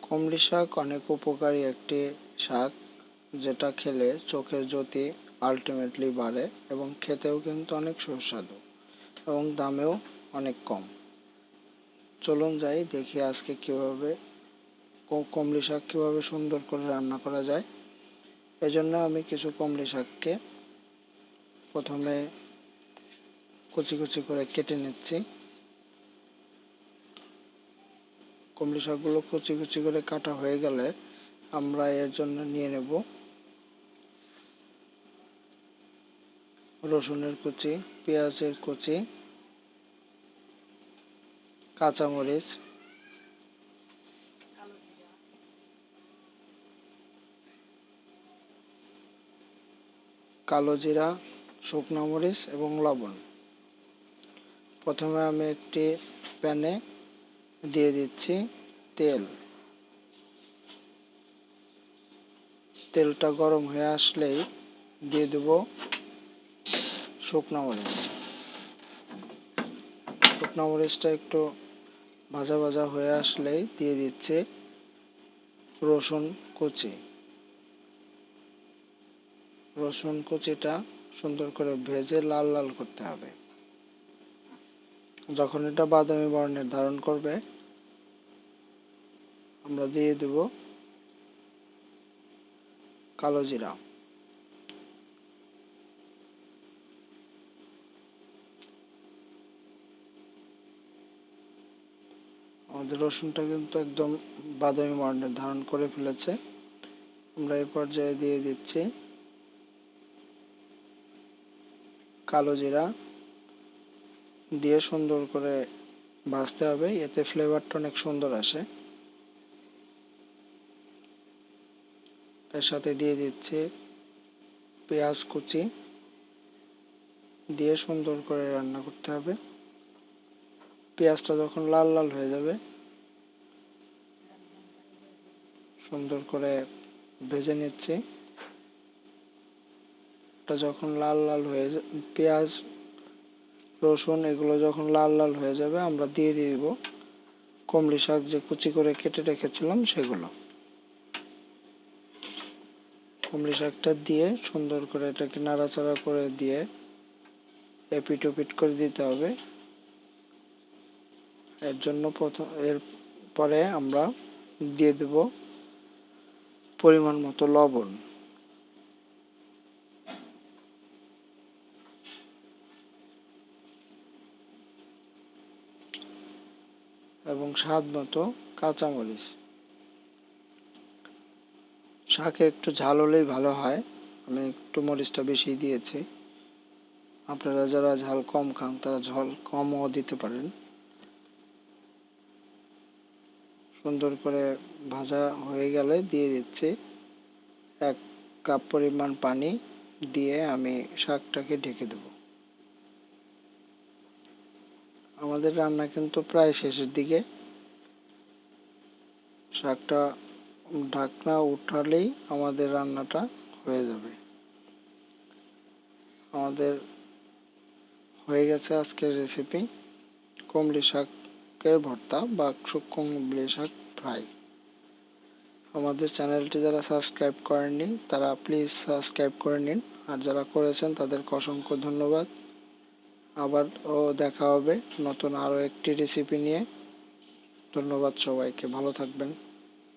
কমলি শাক অনেক উপকারী একটি শাক, যেটা খেলে চোখের জ্যোতি আলটিমেটলি বাড়ে এবং খেতেও কিন্তু অনেক সুস্বাদু এবং দামেও অনেক কম। চলুন যাই দেখি আজকে কিভাবে কমলি শাক কিভাবে সুন্দর করে রান্না করা যায়। এজন্য আমি কিছু কমলি শাককে প্রথমে কুচি কুচি করে কেটে নিচ্ছি। কমলি শাকগুলো কুচি কুচি করে কাটা হয়ে গেলে আমরা এর জন্য নিয়ে নেব রসুনের কুচি, পেঁয়াজের কুচি, কাঁচামরিচ, কালো জিরা, শুকনো মরিচ এবং লবণ। প্রথমে আমি একটি প্যানে দিয়ে দিচ্ছি তেল। তেলটা গরম হয়ে আসলেই দিয়ে দেব শুকনো মরিচ। শুকনো মরিচটা একটু ভাজা ভাজা হয়ে আসলেই দিয়ে দিচ্ছি রসুন কুচি। রসুন কুচিটা সুন্দর করে ভেজে লাল লাল করতে হবে। যখন এটা বাদামি বর্ণের ধারণ করবে আমরা দিয়ে দেব কালো জিরা। আমাদের রসুনটা কিন্তু একদম বাদামি বর্ণের ধারণ করে ফেলেছে। আমরা এই পর্যায়ে দিয়ে দিচ্ছি কালো জিরা, দিয়ে সুন্দর করে ভাজতে হবে, এতে ফ্লেভারটা অনেক সুন্দর আসে। এর সাথে দিয়ে দিচ্ছি পেঁয়াজ কুচি, দিয়ে সুন্দর করে রান্না করতে হবে। পেঁয়াজটা যখন লাল লাল হয়ে যাবে সুন্দর করে ভেজে নিচ্ছি। এটা যখন লাল লাল হয়ে পেঁয়াজ রসুন এগুলো যখন লাল লাল হয়ে যাবে আমরা দিয়ে দিব কমলি শাক যে কুচি করে কেটে রেখেছিলাম সেগুলো। কমলি শাকটা দিয়ে সুন্দর করে এটাকে নাড়াচাড়া করে দিয়ে এপিট ওপিট করে দিতে হবে। এর পরে আমরা দিয়ে দেব পরিমাণ মতো লবণ এবং স্বাদ মতো কাঁচামরিচ। শাকে একটু ঝাল হলেই ভালো হয়, আমি একটু মরিচটা বেশি দিয়েছি। আপনারা যারা ঝাল কম খান তারা ঝাল কমও দিতে পারেন। সুন্দর করে ভাজা হয়ে গেলে দিয়ে দিচ্ছি 1 কাপ পরিমাণ পানি, দিয়ে আমি শাকটাকে ঢেকে দেব। আমাদের রান্না কিন্তু প্রায় শেষের দিকে। শাকটা ঢাকনা উঠালেই আমাদের রান্নাটা হয়ে যাবে। আমাদের হয়ে গেছে আজকের রেসিপি কমলি শাকের ভর্তা বা কমলি শাক ফ্রাই। আমাদের চ্যানেলটি যারা সাবস্ক্রাইব করেননি তারা প্লিজ সাবস্ক্রাইব করে নিন, আর যারা করেছেন তাদেরকে অসংখ্য ধন্যবাদ। আবার দেখা হবে নতুন আরো একটি রেসিপি নিয়ে। ধন্যবাদ সবাইকে, ভালো থাকবেন।